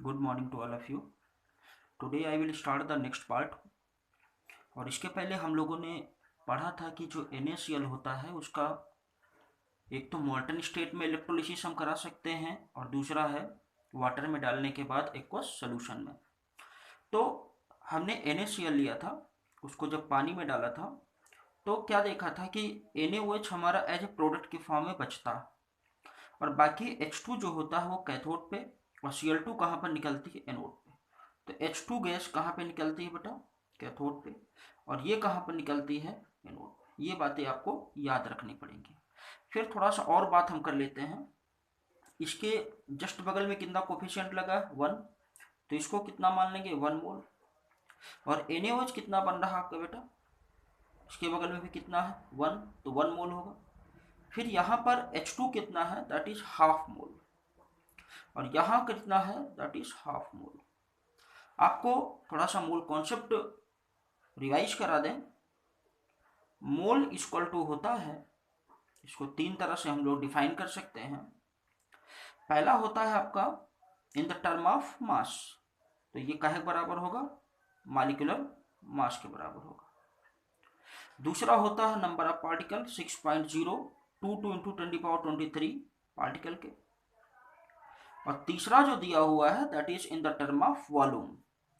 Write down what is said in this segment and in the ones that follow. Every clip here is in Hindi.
Good morning to all of you. Today I will start the next part. और इसके पहले हम लोगों ने पढ़ा था कि जो NaCl होता है उसका एक तो मोल्टन स्टेट में इलेक्ट्रोलिसिस हम करा सकते हैं और दूसरा है वाटर में डालने के बाद एक्वस सोल्यूशन में। तो हमने NaCl लिया था, उसको जब पानी में डाला था तो क्या देखा था कि NaOH हमारा एज ए प्रोडक्ट के फॉर्म में बचता और बाकी H2 जो होता है वो कैथोड पे और Cl2 कहाँ पर निकलती है? एनोड पे। तो H2 गैस कहाँ पे निकलती है बेटा? कैथोड पे। और ये कहाँ पर निकलती है? एनोड पे। ये बातें आपको याद रखनी पड़ेंगी। फिर थोड़ा सा और बात हम कर लेते हैं। इसके जस्ट बगल में कितना कोफिशिएंट लगा है? 1। तो इसको कितना मान लेंगे? 1 मोल। और NaOH कितना बन रहा है आपका बेटा? इसके बगल में भी कितना है? 1। तो 1 मोल होगा। फिर यहाँ पर H2 कितना है? That is half mole. और यहाँ कितना है? That is half mole. आपको थोड़ा सा मोल कॉन्सेप्ट रिवाइज करा दें। मोल इक्वल टू होता है, इसको 3 तरह से हम लोग डिफाइन कर सकते हैं। पहला होता है आपका in the term of mass, तो ये काहे के बराबर होगा? मॉलिक्यूलर मास के बराबर होगा। दूसरा होता है number of particle 6.022 into 10⁻23 particle के। और तीसरा जो दिया हुआ है that is in the term of volume.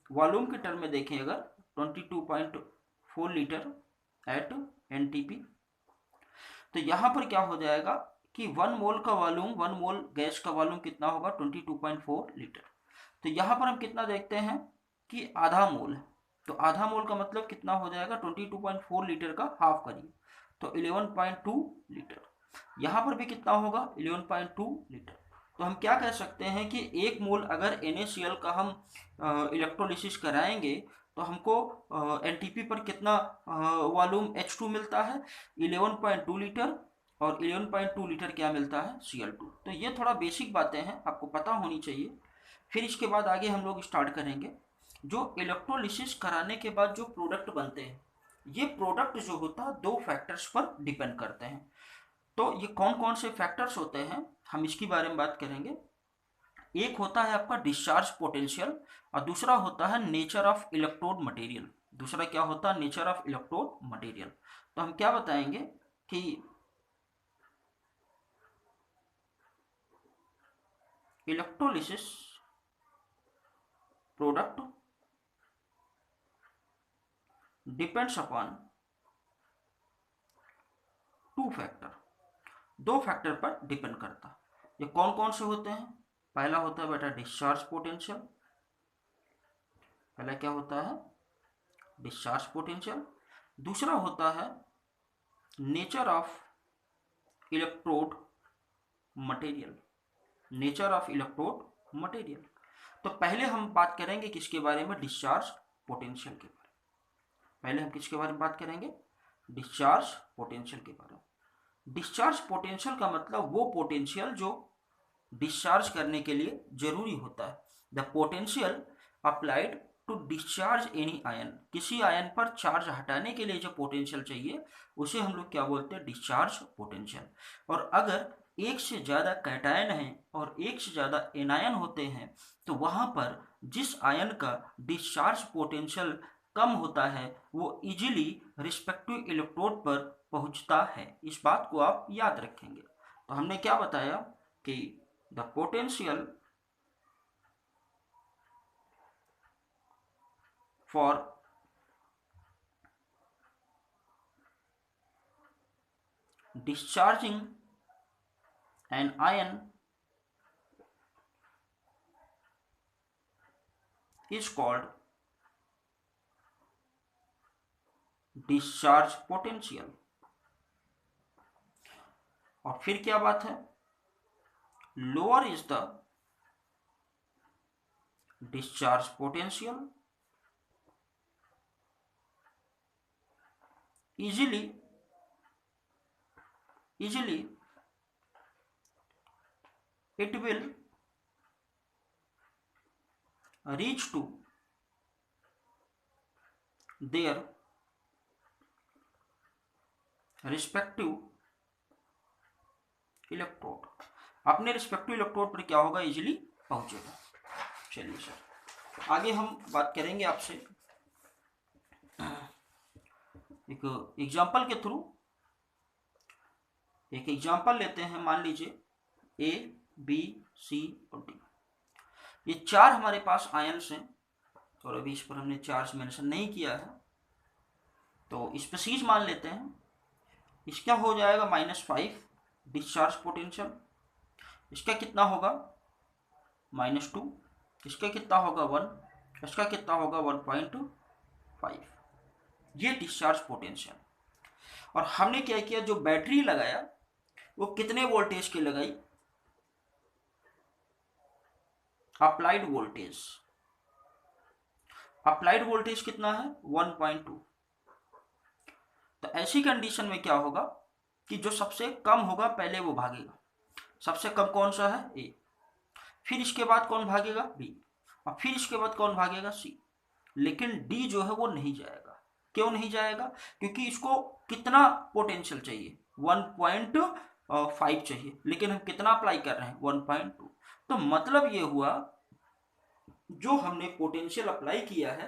Volume के टर्म में देखें अगर 22.4 लीटर एट NTP। तो यहाँ पर क्या हो जाएगा कि 1 मोल का वॉल्यूम, 1 मोल गैस का वॉल्यूम कितना होगा? 22.4 लीटर। तो यहाँ पर हम कितना देखते हैं कि आधा मोल है। तो आधा मोल का मतलब कितना हो जाएगा? 22.4 लीटर का हाफ करिए तो 11.2 लीटर। यहाँ पर भी कितना होगा? 11.2 लीटर। तो हम क्या कह सकते हैं कि 1 मोल अगर NaCl का हम इलेक्ट्रोलिसिस कराएंगे तो हमको NTP पर कितना वॉल्यूम H2 मिलता है? 11.2 लीटर। और 11.2 लीटर क्या मिलता है? Cl2। तो ये थोड़ा बेसिक बातें हैं, आपको पता होनी चाहिए। फिर इसके बाद आगे हम लोग स्टार्ट करेंगे। जो इलेक्ट्रोलिसिस कराने के बाद जो प्रोडक्ट बनते हैं, ये प्रोडक्ट जो होता है 2 फैक्टर्स पर डिपेंड करते हैं। तो ये कौन कौन से फैक्टर्स होते हैं हम इसके बारे में बात करेंगे। एक होता है आपका डिस्चार्ज पोटेंशियल और दूसरा होता है नेचर ऑफ इलेक्ट्रोड मटेरियल। दूसरा क्या होता है? Nature of electrode material. तो हम क्या बताएंगे कि electrolysis product depends upon 2 factor, 2 factor पर डिपेंड करता है। ये कौन कौन से होते हैं? पहला होता है बेटा डिस्चार्ज पोटेंशियल। पहला क्या होता है? Discharge potential. दूसरा होता है nature of electrode material. Nature of electrode material. तो पहले हम बात करेंगे किसके बारे में? डिस्चार्ज पोटेंशियल के बारे में। पहले हम किसके बारे में बात करेंगे? डिस्चार्ज पोटेंशियल के बारे में। डिस्चार्ज पोटेंशियल का मतलब वो पोटेंशियल जो डिस्चार्ज करने के लिए जरूरी होता है। The potential applied to discharge any ion. किसी आयन पर चार्ज हटाने के लिए जो पोटेंशियल चाहिए उसे हम लोग क्या बोलते हैं? Discharge potential. और अगर एक से ज़्यादा कैटायन है और एक से ज़्यादा एनायन होते हैं तो वहाँ पर जिस आयन का डिस्चार्ज पोटेंशियल कम होता है वो इजीली रिस्पेक्टिव इलेक्ट्रोड पर पहुँचता है। इस बात को आप याद रखेंगे। तो हमने क्या बताया कि the potential for discharging an ion is called discharge potential। और फिर क्या बात है? Lower is the discharge potential, easily it will reach to their respective electrode. अपने रिस्पेक्टिव इलेक्ट्रोड पर क्या होगा? इजीली पहुंचेगा। चलिए सर, आगे हम बात करेंगे आपसे एक एग्जाम्पल के थ्रू। एक एग्जाम्पल लेते हैं, मान लीजिए ए बी सी और डी, ये चार हमारे पास आयन्स हैं और अभी इस पर हमने चार्ज मेंशन नहीं किया है, तो स्पीशीज मान लेते हैं। इसका हो जाएगा -5 डिस्चार्ज पोटेंशियल, इसका कितना होगा -2, इसका कितना होगा 1, इसका कितना होगा 1.5, ये डिस्चार्ज पोटेंशियल। और हमने क्या किया, जो बैटरी लगाया वो कितने वोल्टेज की लगाई, अप्लाइड वोल्टेज। अप्लाइड वोल्टेज कितना है 1.2। तो ऐसी कंडीशन में क्या होगा कि जो सबसे कम होगा पहले वो भागेगा। सबसे कम कौन सा है ए, फिर इसके बाद कौन भागेगा बी, और फिर इसके बाद कौन भागेगा सी। लेकिन डी जो है वो नहीं जाएगा। क्यों नहीं जाएगा, क्योंकि इसको कितना पोटेंशियल चाहिए 1.5 चाहिए, लेकिन हम कितना अप्लाई कर रहे हैं 1.2। तो मतलब ये हुआ जो हमने पोटेंशियल अप्लाई किया है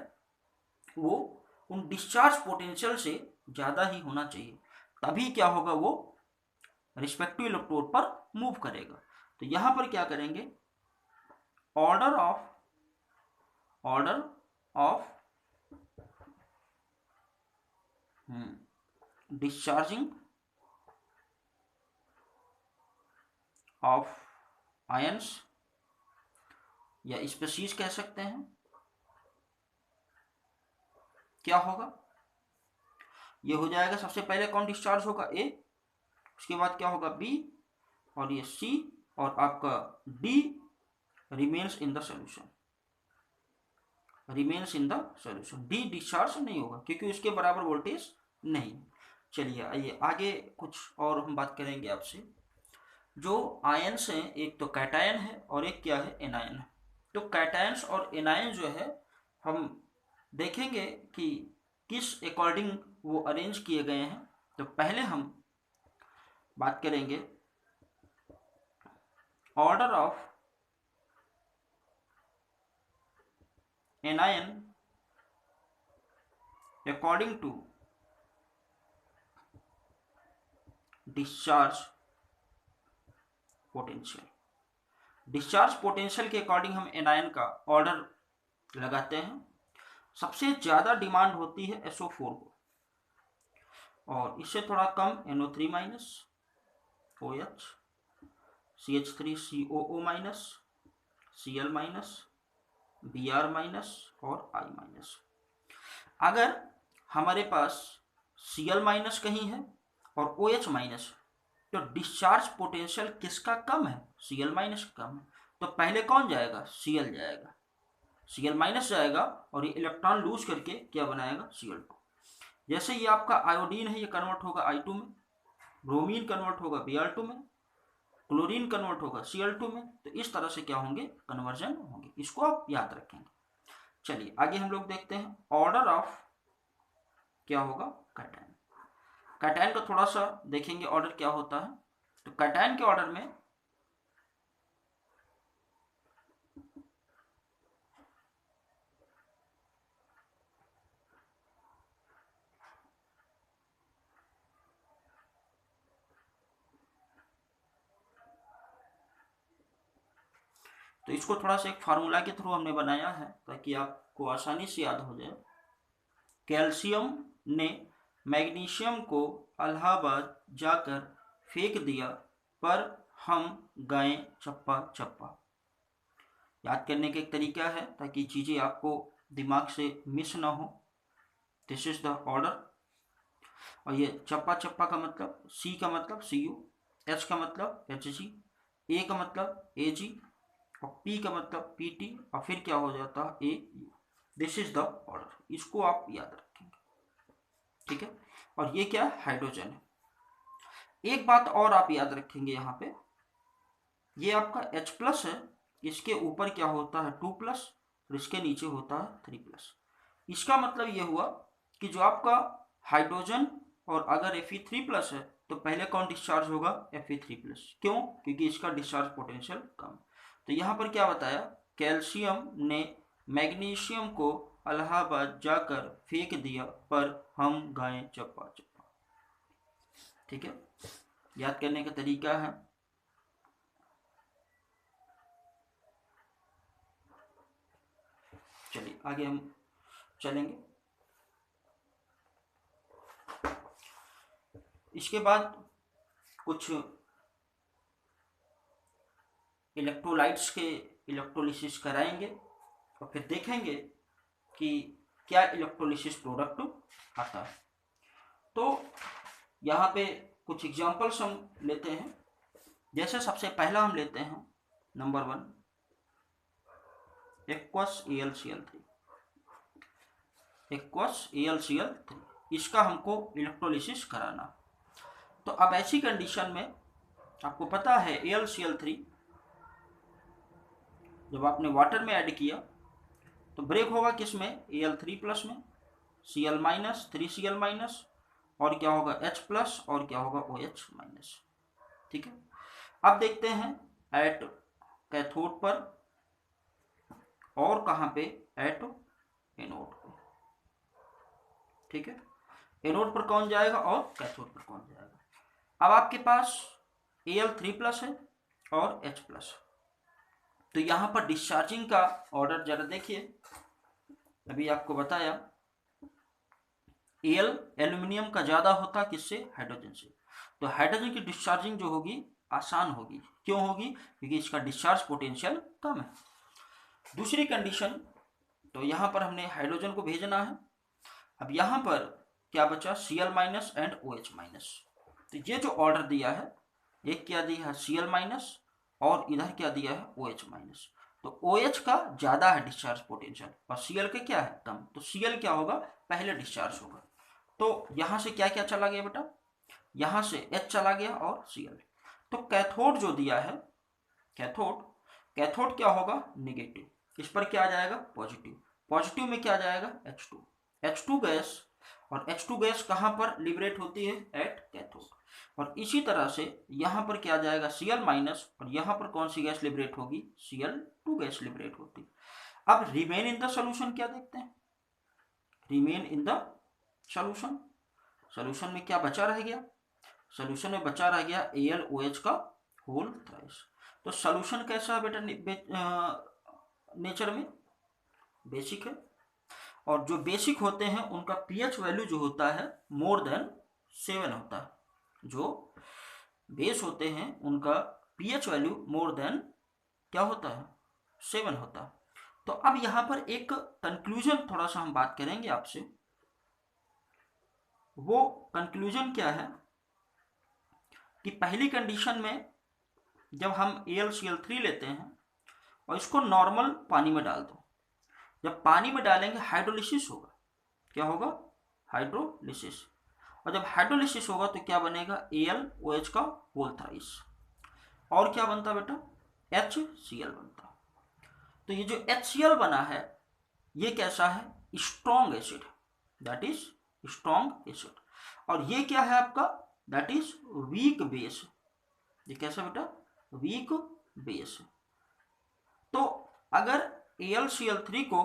वो उन डिस्चार्ज पोटेंशियल से ज़्यादा ही होना चाहिए, तभी क्या होगा वो रिस्पेक्टिव इलेक्ट्रोड पर मूव करेगा। तो यहाँ पर क्या करेंगे, order of discharging of ions या स्पीशीज कह सकते हैं। क्या होगा, ये हो जाएगा सबसे पहले कौन डिस्चार्ज होगा ए, उसके बाद क्या होगा बी, और ये सी, और आपका D remains in the solution. Remains in the solution, D discharge नहीं होगा क्योंकि उसके बराबर वोल्टेज नहीं। चलिए आइए आगे कुछ और हम बात करेंगे आपसे। जो आयन्स हैं, एक तो कैटायन है और एक क्या है एनायन है। तो कैटायंस और एनायन जो है हम देखेंगे कि किस अकॉर्डिंग वो अरेंज किए गए हैं। तो पहले हम बात करेंगे order of anion according to discharge potential. Discharge potential के अकॉर्डिंग हम एनायन का ऑर्डर लगाते हैं। सबसे ज़्यादा डिमांड होती है SO4 को, और इससे थोड़ा कम NO3- OH, CH3COO-, Cl-, Br- और I-। अगर हमारे पास Cl- कहीं है और OH-, तो डिस्चार्ज पोटेंशियल किसका कम है, Cl- कम है। तो पहले कौन जाएगा, Cl जाएगा, Cl- जाएगा, और ये इलेक्ट्रॉन लूज करके क्या बनाएगा Cl2। जैसे ये आपका आयोडीन है, ये कन्वर्ट होगा I2 में, ब्रोमीन कन्वर्ट होगा Br2 में, क्लोरीन कन्वर्ट होगा Cl2 में। तो इस तरह से क्या होंगे, कन्वर्जन होंगे। इसको आप याद रखेंगे। चलिए आगे हम लोग देखते हैं ऑर्डर ऑफ क्या होगा कैटायन। कैटायन का थोड़ा सा देखेंगे ऑर्डर क्या होता है। तो कैटायन के ऑर्डर में तो इसको थोड़ा सा एक फार्मूला के थ्रू हमने बनाया है ताकि आपको आसानी से याद हो जाए। कैल्शियम ने मैग्नीशियम को इलाहाबाद जाकर फेंक दिया, पर हम गए चप्पा चप्पा। याद करने का एक तरीका है ताकि चीज़ें आपको दिमाग से मिस ना हो। This is the order. और ये चप्पा चप्पा का मतलब सी का मतलब CU, H का मतलब HG, A का मतलब AG, और P का मतलब PT, और फिर क्या हो जाता है AU। This is the order. इसको आप याद रखेंगे, ठीक है। और ये क्या है, हाइड्रोजन है। एक बात और आप याद रखेंगे, यहाँ पे ये आपका H+ है, इसके ऊपर क्या होता है 2+, और इसके नीचे होता है 3+। इसका मतलब ये हुआ कि जो आपका हाइड्रोजन और अगर Fe3+ है तो पहले कौन डिस्चार्ज होगा, Fe3+। क्यों, क्योंकि इसका डिस्चार्ज पोटेंशियल कम। तो यहाँ पर क्या बताया कैल्शियम ने मैग्नीशियम को इलाहाबाद जाकर फेंक दिया, पर हम गाएं चप्पा चप्पा। ठीक है, याद करने का तरीका है। चलिए आगे हम चलेंगे। इसके बाद कुछ इलेक्ट्रोलाइट्स के इलेक्ट्रोलिसिस कराएंगे और फिर देखेंगे कि क्या इलेक्ट्रोलिसिस प्रोडक्ट आता है। तो यहाँ पे कुछ एग्जांपल्स हम लेते हैं। जैसे सबसे पहला हम लेते हैं number 1 aqueous AlCl3। Aqueous AlCl3 इसका हमको इलेक्ट्रोलिसिस कराना। तो अब ऐसी कंडीशन में आपको पता है AlCl3 जब आपने वाटर में ऐड किया तो ब्रेक होगा किसमें, Al3 प्लस में, Cl माइनस 3Cl माइनस, और क्या होगा H प्लस, और क्या होगा OH माइनस। ठीक है, अब देखते हैं एट कैथोड पर और कहाँ पे, एट एनोड पे। ठीक है, एनोड पर कौन जाएगा और कैथोड पर कौन जाएगा। अब आपके पास Al3 प्लस है और H प्लस, तो यहाँ पर डिस्चार्जिंग का ऑर्डर जरा देखिए। अभी आपको बताया Al एल्यूमिनियम का ज़्यादा होता किससे, हाइड्रोजन से। तो हाइड्रोजन की डिस्चार्जिंग जो होगी आसान होगी। क्यों होगी, क्योंकि इसका डिस्चार्ज पोटेंशियल कम है। दूसरी कंडीशन, तो यहाँ पर हमने हाइड्रोजन को भेजना है। अब यहाँ पर क्या बचा, Cl minus and OH minus. तो ये जो ऑर्डर दिया है, एक क्या दिया है Cl माइनस और इधर क्या दिया है OH माइनस। तो OH का ज़्यादा है डिस्चार्ज पोटेंशियल और Cl के क्या है कम। तो Cl क्या होगा, पहले डिस्चार्ज होगा। तो यहाँ से क्या क्या चला गया बेटा, यहाँ से H चला गया और Cl। तो कैथोड जो दिया है, कैथोड क्या होगा, नेगेटिव। इस पर क्या आ जाएगा, पॉजिटिव। पॉजिटिव में क्या जाएगा, H2 गैस, और H2 गैस कहाँ पर लिबरेट होती है, एट कैथोड। और इसी तरह से यहाँ पर क्या जाएगा, Cl माइनस, और यहाँ पर कौन सी गैस लिबरेट होगी, Cl2 गैस लिबरेट होती। अब रिमेन इन द सोल्यूशन क्या देखते हैं, remain in the solution. Solution में क्या बचा रह गया, सोल्यूशन में बचा रह गया AlOH का होल थ्राइस। तो सोल्यूशन कैसा है बेटा, नेचर में बेसिक है, और जो बेसिक होते हैं उनका pH वैल्यू जो होता है मोर देन 7 होता है। जो बेस होते हैं उनका pH वैल्यू मोर देन क्या होता है, 7 होता है। तो अब यहाँ पर एक कंक्लूजन थोड़ा सा हम बात करेंगे आपसे। वो कंक्लूजन क्या है कि पहली कंडीशन में जब हम AlCl3 लेते हैं और इसको नॉर्मल पानी में डाल दो, जब पानी में डालेंगे हाइड्रोलिसिस होगा। क्या होगा, हाइड्रोलिसिस। और जब हाइड्रोलिसिस होगा तो क्या बनेगा, AlOH का होल थ्राइस, और क्या बनता बेटा, HCl बनता। तो ये जो HCl बना है ये कैसा है, strong acid, that is strong acid. और ये क्या है आपका, दैट इज वीक बेस। ये कैसा बेटा, वीक बेस। तो अगर AlCl3 को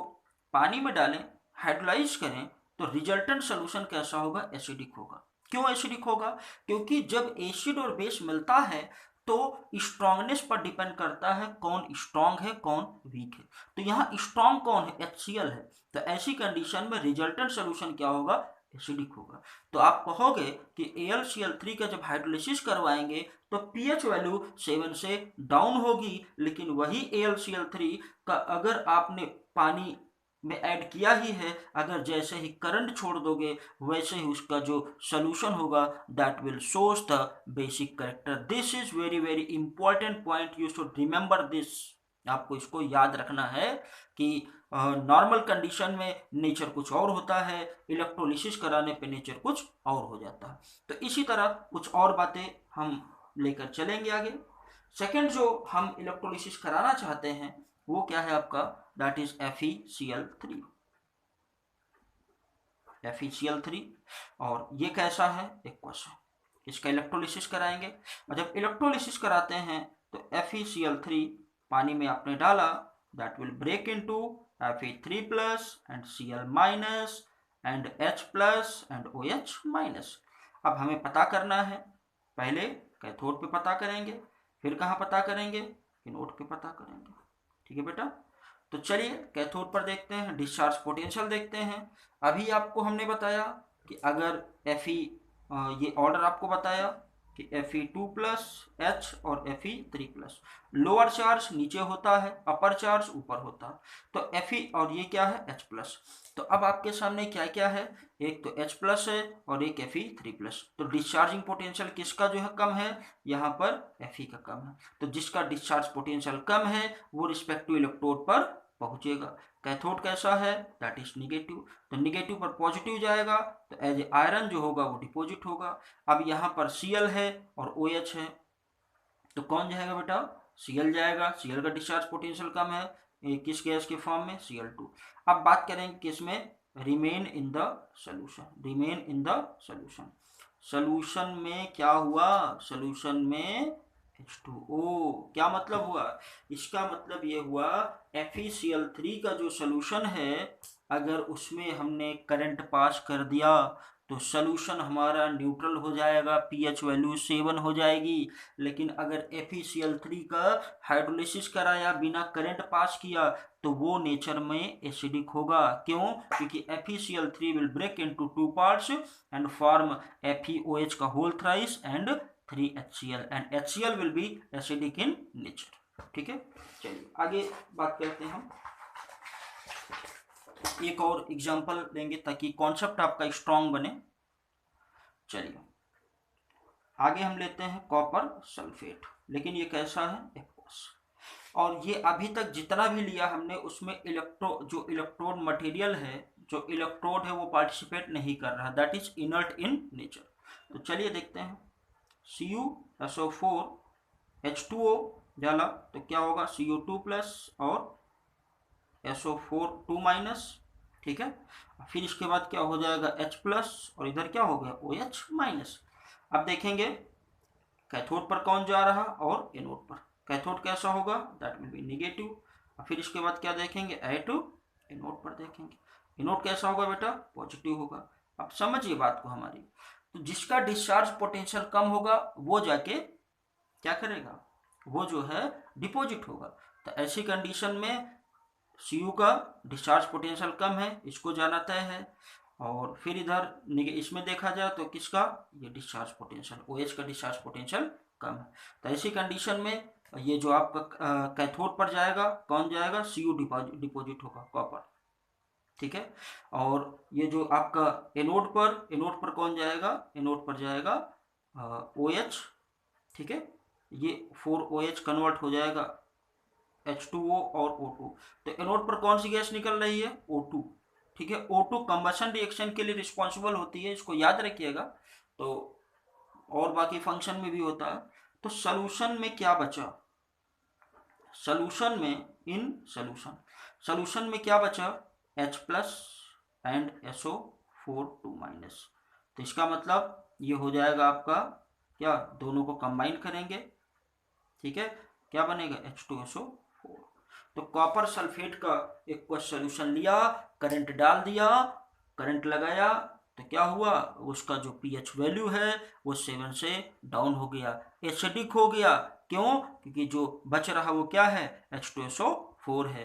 पानी में डालें, हाइड्रोलाइज करें, तो रिजल्टेंट सोल्यूशन कैसा होगा, एसिडिक होगा। क्यों एसिडिक होगा, क्योंकि जब एसिड और बेस मिलता है तो स्ट्रॉन्गनेस पर डिपेंड करता है कौन स्ट्रॉन्ग है कौन वीक है। तो यहाँ स्ट्रॉन्ग कौन है, HCl है। तो ऐसी कंडीशन में रिजल्टेंट सोल्यूशन क्या होगा, एसिडिक होगा। तो आप कहोगे कि AlCl3 का जब हाइड्रोलिसिस करवाएंगे तो pH वैल्यू 7 से डाउन होगी, लेकिन वही AlCl3 का अगर आपने पानी में ऐड किया ही है, अगर जैसे ही करंट छोड़ दोगे वैसे ही उसका जो सोल्यूशन होगा that will shows the basic character. This is very very important point, you should remember this. आपको इसको याद रखना है कि नॉर्मल कंडीशन में नेचर कुछ और होता है, इलेक्ट्रोलिसिस कराने पे नेचर कुछ और हो जाता है। तो इसी तरह कुछ और बातें हम लेकर चलेंगे आगे। सेकंड जो हम इलेक्ट्रोलिसिस कराना चाहते हैं वो क्या है आपका, दैट इज FeCl3। FeCl3, और ये कैसा है, एक्वस है। इसका इलेक्ट्रोलिसिस कराएंगे, और जब इलेक्ट्रोलिसिस कराते हैं तो FeCl3 पानी में आपने डाला that will break into Fe3 plus and Cl minus and H plus and OH minus। अब हमें पता करना है, पहले कैथोड पे पता करेंगे, फिर कहाँ पता करेंगे, एनोड पे पता करेंगे। ठीक है बेटा, तो चलिए कैथोड पर देखते हैं, डिस्चार्ज पोटेंशियल देखते हैं। अभी आपको हमने बताया कि अगर Fe, ये ऑर्डर आपको बताया कि Fe2 प्लस H और Fe3 प्लस, लोअर चार्ज नीचे होता है, अपर चार्ज ऊपर होता है, तो Fe और ये क्या है H प्लस। तो अब आपके सामने क्या क्या है, एक तो H प्लस है और एक Fe3 प्लस। तो डिस्चार्जिंग पोटेंशियल किसका जो है कम है, यहाँ पर Fe का कम है। तो जिसका डिस्चार्ज पोटेंशियल कम है वो रिस्पेक्टिव इलेक्ट्रोड पर पहुंचेगा। कैथोड कैसा है, दैट इज निगेटिव, तो निगेटिव पर पॉजिटिव जाएगा, तो एज ए आयरन जो होगा वो डिपोजिट होगा। अब यहाँ पर Cl है और OH है, तो कौन जाएगा बेटा, Cl जाएगा। Cl का डिस्चार्ज पोटेंशियल कम है, किस गैस के फॉर्म में, Cl2। अब बात करेंगे किसमें, remain in the solution, remain in the solution. Solution में क्या हुआ, सोल्यूशन में H2O। क्या मतलब हुआ, इसका मतलब ये हुआ FeCl3 का जो सोल्यूशन है, अगर उसमें हमने करंट पास कर दिया तो सोल्यूशन हमारा न्यूट्रल हो जाएगा, pH वैल्यू 7 हो जाएगी। लेकिन अगर FeCl3 का हाइड्रोलिसिस कराया बिना करंट पास किया तो वो नेचर में एसिडिक होगा। क्यों, क्योंकि FeCl3 will break into 2 parts and form FeOH का whole thrice and 3HCl and HCl will be acidic in nature. ठीक है, चलिए आगे बात करते हैं हम, एक और एग्जांपल लेंगे ताकि कॉन्सेप्ट आपका स्ट्रांग बने। चलिए आगे हम लेते हैं कॉपर सल्फेट, लेकिन ये कैसा है, एक्वस। और ये अभी तक जितना भी लिया हमने उसमें जो इलेक्ट्रोड मटेरियल है, जो इलेक्ट्रोड है वो पार्टिसिपेट नहीं कर रहा, that is inert in nature. तो चलिए देखते हैं, CuSO4 H2O डाला तो क्या होगा, CO2 प्लस और SO4 2 माइनस। ठीक है, फिर इसके बाद क्या हो जाएगा H प्लस और इधर क्या हो गया OH माइनस। अब देखेंगे कैथोड पर कौन जा रहा और एनोड पर, कैथोड कैसा होगा, दैट विल बी निगेटिव। फिर इसके बाद क्या देखेंगे, एट एनोड पर देखेंगे, एनोड कैसा होगा बेटा, पॉजिटिव होगा। अब समझिए बात को हमारी, तो जिसका डिस्चार्ज पोटेंशियल कम होगा वो जाके क्या करेगा, वो जो है डिपॉजिट होगा। तो ऐसी कंडीशन में Cu का डिस्चार्ज पोटेंशियल कम है, इसको जाना तय है। और फिर इधर इसमें देखा जाए तो किसका, ये डिस्चार्ज पोटेंशियल OH का डिस्चार्ज पोटेंशियल कम है। तो ऐसी कंडीशन में ये जो आपका कैथोड पर जाएगा, कौन जाएगा, Cu डिपॉजिट होगा, कॉपर। ठीक है, और ये जो आपका एनोड पर कौन जाएगा, एनोड पर जाएगा OH। ठीक है, ये 4OH कन्वर्ट हो जाएगा H2O और O2। तो एनोड पर कौन सी गैस निकल रही है, O2। ठीक है, O2 कंबशन रिएक्शन के लिए रिस्पॉन्सिबल होती है, इसको याद रखिएगा। तो और बाकी फंक्शन में भी होता है। तो सोल्यूशन में क्या बचा, सोल्यूशन में सोल्यूशन में क्या बचा, H plus and SO4 2 minus. तो इसका मतलब ये हो जाएगा आपका क्या, दोनों को कंबाइन करेंगे। ठीक है, क्या बनेगा, H2SO4। तो कॉपर सल्फेट का एक सोल्यूशन लिया, करंट डाल दिया, करंट लगाया तो क्या हुआ, उसका जो pH वैल्यू है वो 7 से डाउन हो गया, एसिडिक हो गया। क्यों, क्योंकि जो बच रहा वो क्या है, H2SO4 है।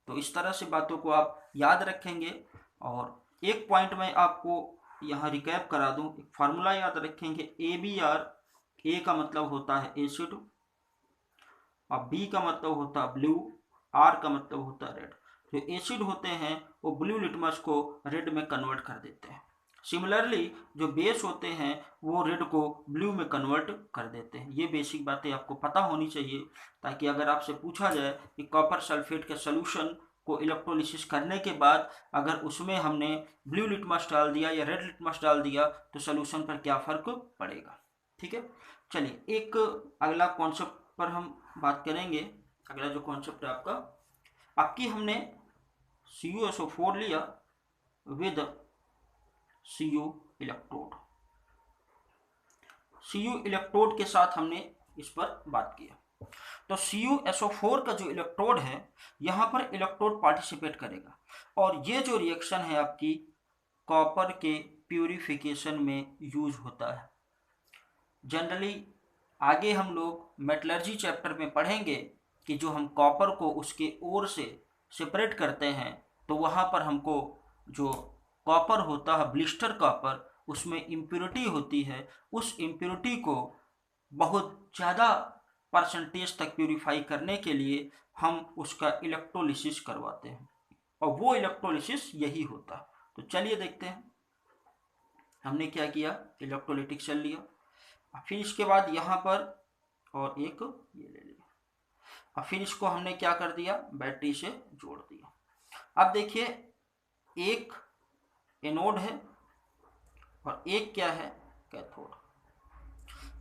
तो इस तरह से बातों को आप याद रखेंगे। और एक पॉइंट मैं आपको यहाँ रिकैप करा दूं, एक फार्मूला याद रखेंगे, ABR, A का मतलब होता है एसिड और B का मतलब होता है ब्लू, R का मतलब होता है रेड। जो एसिड होते हैं वो ब्लू लिटमस को रेड में कन्वर्ट कर देते हैं। सिमिलरली जो बेस होते हैं वो रेड को ब्लू में कन्वर्ट कर देते हैं। ये बेसिक बातें आपको पता होनी चाहिए, ताकि अगर आपसे पूछा जाए कि कॉपर सल्फेट के सोल्यूशन को इलेक्ट्रोलिसिस करने के बाद अगर उसमें हमने ब्लू लिटमस डाल दिया या रेड लिटमस डाल दिया तो सोल्यूशन पर क्या फ़र्क पड़ेगा। ठीक है, चलिए एक अगला कॉन्सेप्ट पर हम बात करेंगे। अगला जो कॉन्सेप्ट है आपकी हमने CuSO4 लिया with Cu electrode, Cu electrode के साथ हमने इस पर बात किया। तो CuSO4 का जो इलेक्ट्रोड है यहाँ पर इलेक्ट्रोड पार्टिसिपेट करेगा, और ये जो रिएक्शन है आपकी कॉपर के प्यूरिफिकेशन में यूज होता है। जनरली आगे हम लोग मेटलर्जी चैप्टर में पढ़ेंगे कि जो हम कॉपर को उसके ओर से सेपरेट करते हैं, तो वहाँ पर हमको जो कॉपर होता है ब्लिस्टर कॉपर, उसमें इम्प्योरिटी होती है, उस इम्प्योरिटी को बहुत ज़्यादा परसेंटेज तक प्यूरिफाई करने के लिए हम उसका इलेक्ट्रोलिसिस करवाते हैं, और वो इलेक्ट्रोलिसिस यही होता है। तो चलिए देखते हैं हमने क्या किया, इलेक्ट्रोलिटिक सेल लिया, फिर इसके बाद यहाँ पर और एक ये ले लिया, और फिर इसको हमने क्या कर दिया, बैटरी से जोड़ दिया। अब देखिए एक एनोड है और एक क्या है, कैथोड,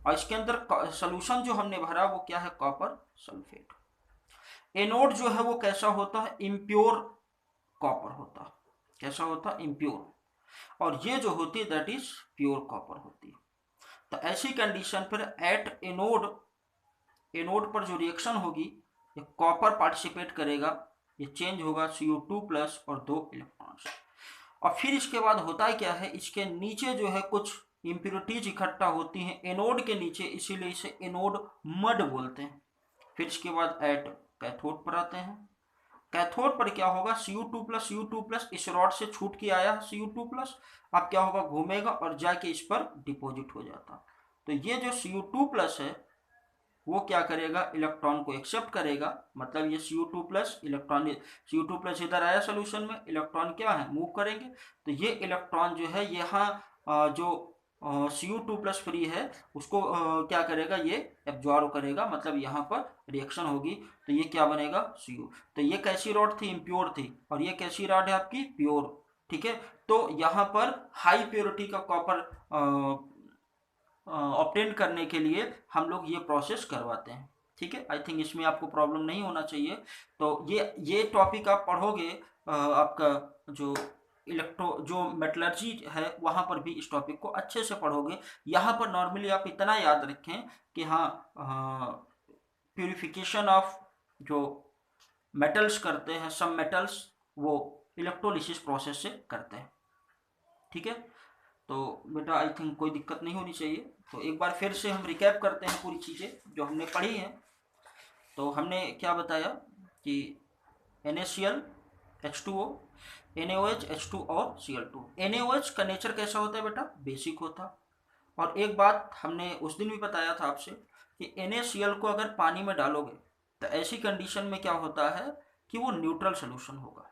और इसके अंदर सॉल्यूशन जो हमने भरा वो क्या है, कॉपर सल्फेट। एनोड जो है वो कैसा होता है, इम्प्योर कॉपर होता है। कैसा होता है, इम्प्योर, और ये जो होती है दैट इज प्योर कॉपर होती है। तो ऐसी कंडीशन पर एट एनोड पर जो रिएक्शन होगी, ये कॉपर पार्टिसिपेट करेगा, ये चेंज होगा Cu2+ और 2 इलेक्ट्रॉन्स। और फिर इसके बाद होता है क्या है, इसके नीचे जो है कुछ इम्प्योरिटीज इकट्ठा होती हैं एनोड के नीचे, इसीलिए इसे एनोड मड बोलते हैं। फिर इसके बाद एट कैथोड पर आते हैं। कैथोड पर क्या होगा, Cu2+ इस रॉड से छूट के आया Cu2+, अब क्या होगा, घूमेगा और जाके इस पर डिपॉजिट हो जाता। तो ये जो Cu2+ है वो क्या करेगा, इलेक्ट्रॉन को एक्सेप्ट करेगा, मतलब ये Cu2+ इलेक्ट्रॉन, Cu2+ इधर आया सोल्यूशन में, इलेक्ट्रॉन क्या है, मूव करेंगे, तो ये इलेक्ट्रॉन जो है यहाँ जो Cu2+ फ्री है उसको क्या करेगा, ये एब्जॉर्व करेगा, मतलब यहाँ पर रिएक्शन होगी, तो ये क्या बनेगा, Cu। तो ये कैसी रॉड थी, इम्प्योर थी, और ये कैसी रॉड है आपकी, प्योर। ठीक है, तो यहाँ पर हाई प्योरिटी का कॉपर ऑब्टेन करने के लिए हम लोग ये प्रोसेस करवाते हैं। ठीक है, आई थिंक इसमें आपको प्रॉब्लम नहीं होना चाहिए। तो ये टॉपिक आप पढ़ोगे, आपका जो जो मेटलर्जी है वहाँ पर भी इस टॉपिक को अच्छे से पढ़ोगे। यहाँ पर नॉर्मली आप इतना याद रखें कि हाँ, प्यूरिफिकेशन ऑफ जो मेटल्स करते हैं, सब मेटल्स वो इलेक्ट्रोलिसिस प्रोसेस से करते हैं। ठीक है, तो बेटा आई थिंक कोई दिक्कत नहीं होनी चाहिए। तो एक बार फिर से हम रिकैप करते हैं पूरी चीज़ें जो हमने पढ़ी हैं। तो हमने क्या बताया कि NaCl H2O, NaOH H2 और Cl2। NaOH का नेचर कैसा होता है बेटा, बेसिक होता। और एक बात हमने उस दिन भी बताया था आपसे कि NaCl को अगर पानी में डालोगे तो ऐसी कंडीशन में क्या होता है कि वो न्यूट्रल सोल्यूशन होगा,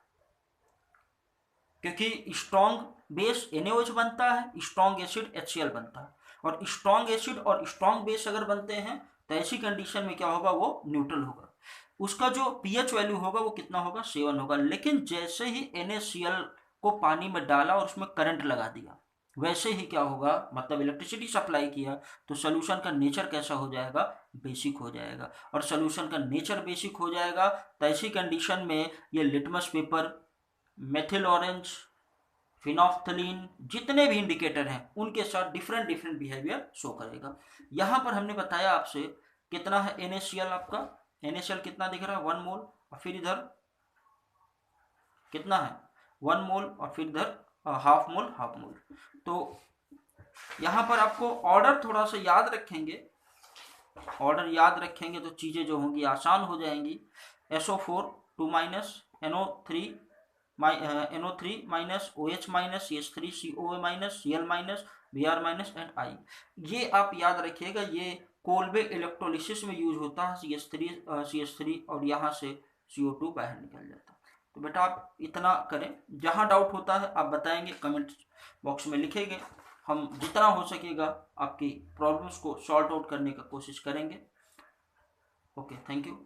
क्योंकि स्ट्रॉन्ग बेस NaOH बनता है, स्ट्रॉन्ग एसिड HCl बनता है, और स्ट्रॉन्ग एसिड और स्ट्रॉन्ग बेस अगर बनते हैं तो ऐसी कंडीशन में क्या होगा, वो न्यूट्रल होगा। उसका जो pH वैल्यू होगा वो कितना होगा, 7 होगा। लेकिन जैसे ही NaCl को पानी में डाला और उसमें करंट लगा दिया, वैसे ही क्या होगा, मतलब इलेक्ट्रिसिटी सप्लाई किया, तो सोल्यूशन का नेचर कैसा हो जाएगा, बेसिक हो जाएगा। और सोल्यूशन का नेचर बेसिक हो जाएगा तो ऐसी कंडीशन में ये litmus paper, methyl orange, phenolphthalein, जितने भी इंडिकेटर हैं उनके साथ डिफरेंट डिफरेंट बिहेवियर शो करेगा। यहाँ पर हमने बताया आपसे कितना है NaCl, आपका NaCl कितना दिख रहा है, 1 मोल, और फिर इधर कितना है, 1 मोल, और फिर इधर हाफ मोल। तो यहाँ पर आपको ऑर्डर थोड़ा सा याद रखेंगे, ऑर्डर याद रखेंगे तो चीज़ें जो होंगी आसान हो जाएंगी। SO4 2 NO3 NO3 OH CH3 COA Cl Br and I। ये आप याद रखिएगा, ये कोल्बे इलेक्ट्रोलिसिस में यूज होता है, CH3 और यहाँ से CO2 बाहर निकल जाता है। तो बेटा आप इतना करें, जहाँ डाउट होता है आप बताएंगे, कमेंट बॉक्स में लिखेंगे, हम जितना हो सकेगा आपकी प्रॉब्लम्स को सॉल्व आउट करने का कोशिश करेंगे। Okay, thank you.